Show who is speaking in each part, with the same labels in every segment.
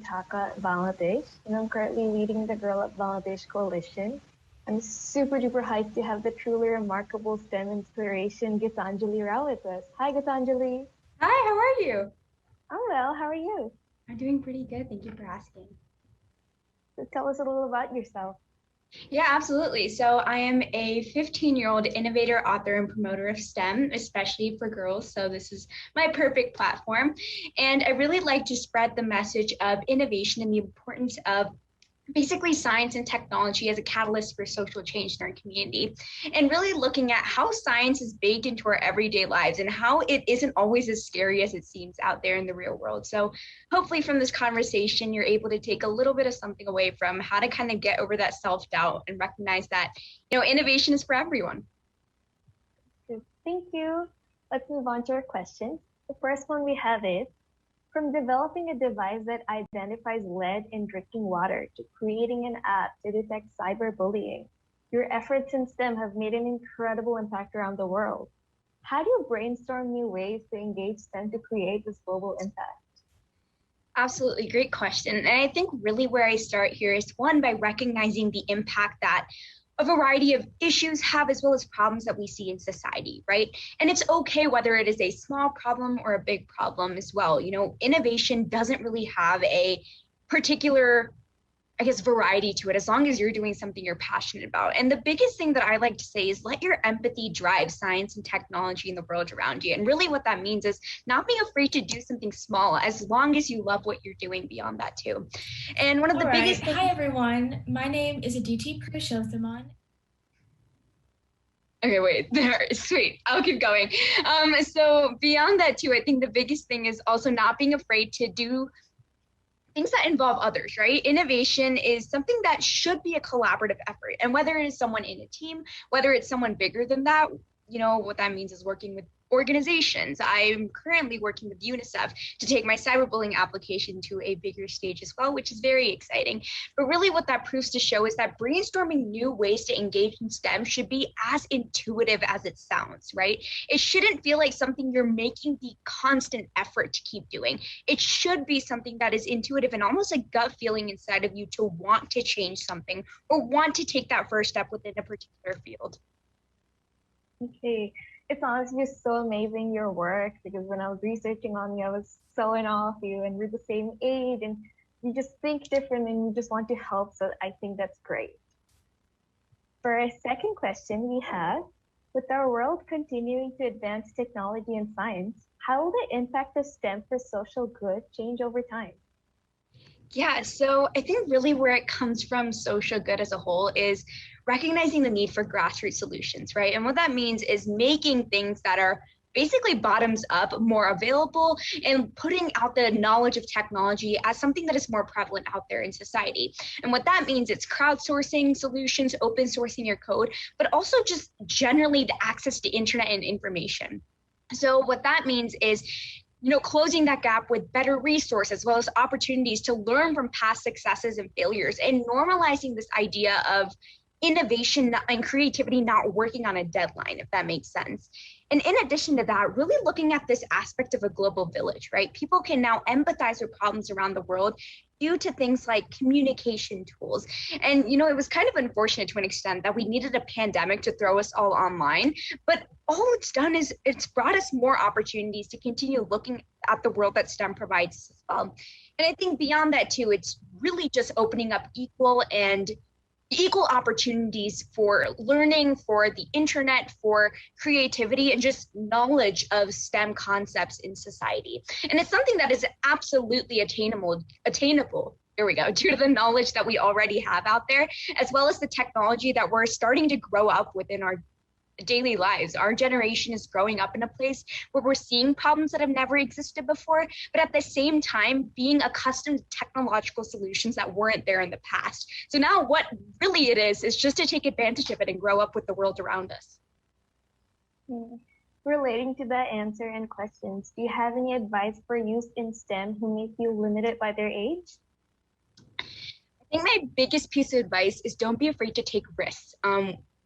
Speaker 1: Dhaka, Bangladesh, and I'm currently leading the Girl Up Bangladesh Coalition. I'm super duper hyped to have the truly remarkable STEM inspiration, Gitanjali Rao with us. Hi, Gitanjali.
Speaker 2: Hi, how are you?
Speaker 1: I'm well. How are you?
Speaker 2: I'm doing pretty good. Thank you for asking.
Speaker 1: So tell us a little about yourself.
Speaker 2: Yeah, absolutely. So I am a 15-year-old innovator, author, and promoter of STEM, especially for girls. So this is my perfect platform. And I really like to spread the message of innovation and the importance of basically science and technology as a catalyst for social change in our community, and really looking at how science is baked into our everyday lives and how it isn't always as scary as it seems out there in the real world. So hopefully from this conversation you're able to take a little bit of something away from how to kind of get over that self-doubt and recognize that innovation is for everyone.
Speaker 1: Good. Thank you. Let's move on to our questions. The first one we have is, from developing a device that identifies lead in drinking water to creating an app to detect cyberbullying, your efforts in STEM have made an incredible impact around the world. How do you brainstorm new ways to engage STEM to create this global impact?
Speaker 2: Absolutely, great question. And I think really where I start here is one, by recognizing the impact that a variety of issues have, as well as problems that we see in society, right? And it's okay whether it is a small problem or a big problem as well. Innovation doesn't really have a particular, variety to it, as long as you're doing something you're passionate about. And the biggest thing that I like to say is let your empathy drive science and technology in the world around you. And really what that means is not being afraid to do something small, as long as you love what you're doing beyond that too. And one of the biggest things—
Speaker 3: Hi everyone, my name is Aditi Purushothaman.
Speaker 2: Okay, wait, there, sweet. I'll keep going. So beyond that too, I think the biggest thing is also not being afraid to do things that involve others, right? Innovation is something that should be a collaborative effort. And whether it is someone in a team, whether it's someone bigger than that, what that means is working with organizations. I'm currently working with UNICEF to take my cyberbullying application to a bigger stage as well, which is very exciting. But really what that proves to show is that brainstorming new ways to engage in STEM should be as intuitive as it sounds, right? It shouldn't feel like something you're making the constant effort to keep doing. It should be something that is intuitive and almost a gut feeling inside of you to want to change something or want to take that first step within a particular field.
Speaker 1: Okay. It's honestly just so amazing your work, because when I was researching on you, I was so in awe of you, and we're the same age and you just think different and you just want to help. So I think that's great. For our second question we have, with our world continuing to advance technology and science, how will the impact of STEM for social good change over time?
Speaker 2: Yeah, so I think really where it comes from, social good as a whole, is recognizing the need for grassroots solutions, right? And what that means is making things that are basically bottoms up more available and putting out the knowledge of technology as something that is more prevalent out there in society. And what that means, it's crowdsourcing solutions, open sourcing your code, but also just generally the access to internet and information. So what that means is closing that gap with better resources, as well as opportunities to learn from past successes and failures, and normalizing this idea of innovation and creativity not working on a deadline, if that makes sense. And in addition to that, really looking at this aspect of a global village, right? People can now empathize with problems around the world due to things like communication tools. And, it was kind of unfortunate to an extent that we needed a pandemic to throw us all online, but all it's done is it's brought us more opportunities to continue looking at the world that STEM provides as well. And I think beyond that too, it's really just opening up equal opportunities for learning, for the internet, for creativity, and just knowledge of STEM concepts in society. And it's something that is absolutely attainable, there we go, due to the knowledge that we already have out there, as well as the technology that we're starting to grow up within our daily lives. Our generation is growing up in a place where we're seeing problems that have never existed before, but at the same time being accustomed to technological solutions that weren't there in the past. So now what really it is just to take advantage of it and grow up with the world around us.
Speaker 1: Relating to that answer and questions, do you have any advice for youth in STEM who may feel limited by their age?
Speaker 2: I think my biggest piece of advice is don't be afraid to take risks.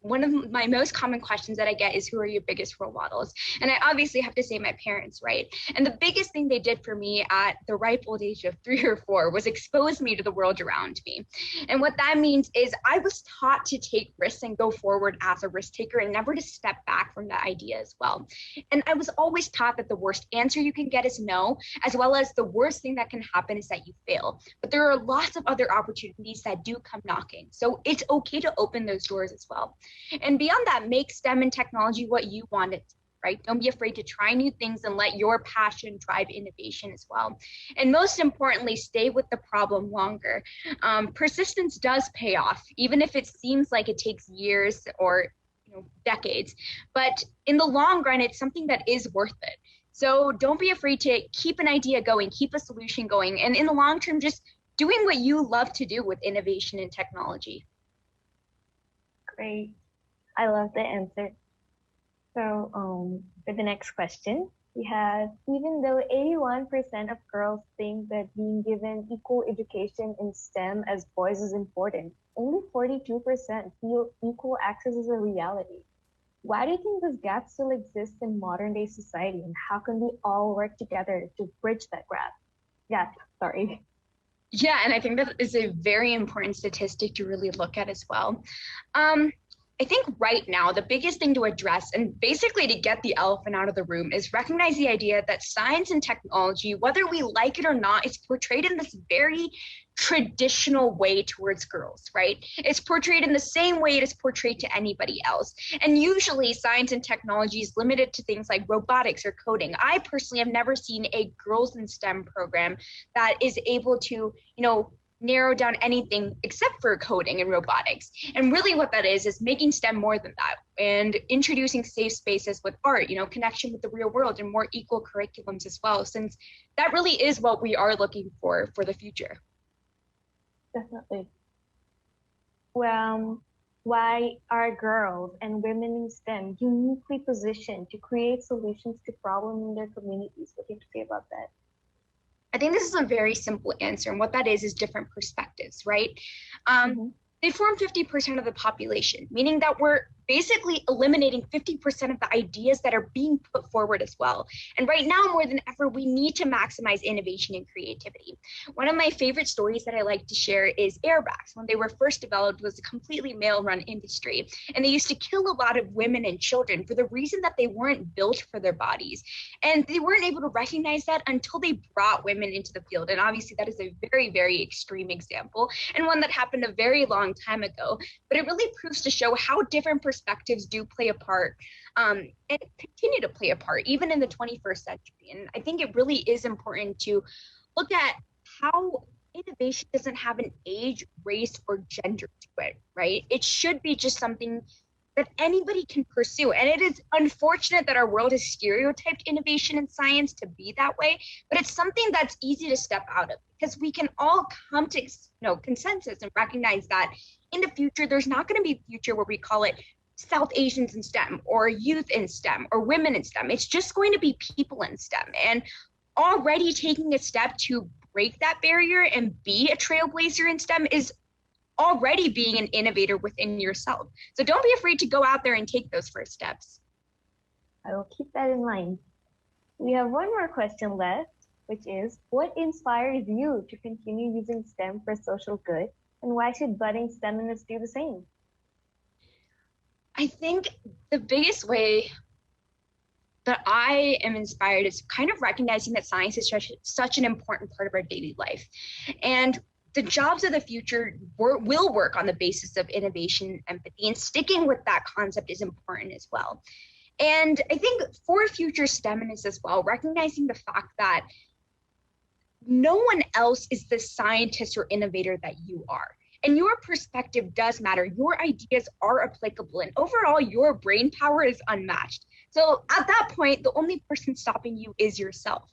Speaker 2: one of my most common questions that I get is, who are your biggest role models? And I obviously have to say my parents, right? And the biggest thing they did for me at the ripe old age of 3 or 4 was expose me to the world around me. And what that means is I was taught to take risks and go forward as a risk taker and never to step back from that idea as well. And I was always taught that the worst answer you can get is no, as well as the worst thing that can happen is that you fail. But there are lots of other opportunities that do come knocking. So it's okay to open those doors as well. And beyond that, make STEM and technology what you want it to, right? Don't be afraid to try new things and let your passion drive innovation as well. And most importantly, stay with the problem longer. Persistence does pay off, even if it seems like it takes years or decades. But in the long run, it's something that is worth it. So don't be afraid to keep an idea going, keep a solution going, and in the long term, just doing what you love to do with innovation and technology.
Speaker 1: Great. I love the answer. So for the next question, we have, even though 81% of girls think that being given equal education in STEM as boys is important, only 42% feel equal access is a reality. Why do you think this gap still exists in modern day society, and how can we all work together to bridge that gap?
Speaker 2: Yeah, and I think that is a very important statistic to really look at as well. I think right now, the biggest thing to address and basically to get the elephant out of the room is recognize the idea that science and technology, whether we like it or not, is portrayed in this very traditional way towards girls, right? It's portrayed in the same way it is portrayed to anybody else. And usually science and technology is limited to things like robotics or coding. I personally have never seen a girls in STEM program that is able to, narrow down anything except for coding and robotics. And really what that is making STEM more than that and introducing safe spaces with art, connection with the real world and more equal curriculums as well, since that really is what we are looking for the future.
Speaker 1: Definitely. Well, why are girls and women in STEM uniquely positioned to create solutions to problems in their communities? What do you have to say about that?
Speaker 2: I think this is a very simple answer. And what that is different perspectives, right? They form 50% of the population, meaning that we're basically eliminating 50% of the ideas that are being put forward as well. And right now, more than ever, we need to maximize innovation and creativity. One of my favorite stories that I like to share is airbags. When they were first developed, was a completely male-run industry. And they used to kill a lot of women and children for the reason that they weren't built for their bodies. And they weren't able to recognize that until they brought women into the field. And obviously, that is a very, very extreme example and one that happened a very long time ago. But it really proves to show how different perspectives do play a part and continue to play a part even in the 21st century. And I think it really is important to look at how innovation doesn't have an age, race, or gender to it, right? It should be just something that anybody can pursue. And it is unfortunate that our world has stereotyped innovation in science to be that way, but it's something that's easy to step out of because we can all come to consensus and recognize that in the future, there's not going to be a future where we call it South Asians in STEM or youth in STEM or women in STEM. It's just going to be people in STEM. And already taking a step to break that barrier and be a trailblazer in STEM is already being an innovator within yourself. So don't be afraid to go out there and take those first steps.
Speaker 1: I will keep that in mind. We have one more question left, which is, what inspires you to continue using STEM for social good? And why should budding STEMists do the same?
Speaker 2: I think the biggest way that I am inspired is kind of recognizing that science is such an important part of our daily life. And the jobs of the future will work on the basis of innovation, empathy, and sticking with that concept is important as well. And I think for future STEMists as well, recognizing the fact that no one else is the scientist or innovator that you are. And your perspective does matter. Your ideas are applicable. And overall, your brain power is unmatched. So at that point, the only person stopping you is yourself.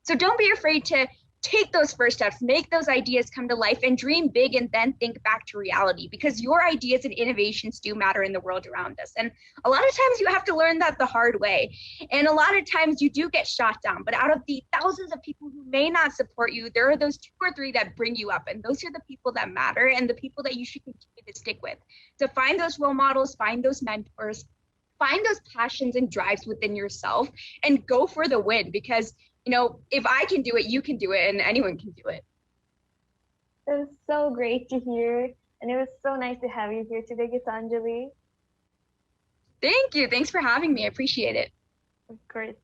Speaker 2: So don't be afraid to take those first steps, make those ideas come to life, and dream big, and then think back to reality, because your ideas and innovations do matter in the world around us. And a lot of times you have to learn that the hard way. And a lot of times you do get shot down, but out of the thousands of people who may not support you, there are those 2 or 3 that bring you up. And those are the people that matter, and the people that you should continue to stick with. So find those role models, find those mentors, find those passions and drives within yourself, and go for the win, because if I can do it, you can do it, and anyone can do it.
Speaker 1: It was so great to hear, and it was so nice to have you here today, Gitanjali.
Speaker 2: Thank you. Thanks for having me. I appreciate it.
Speaker 1: Of course.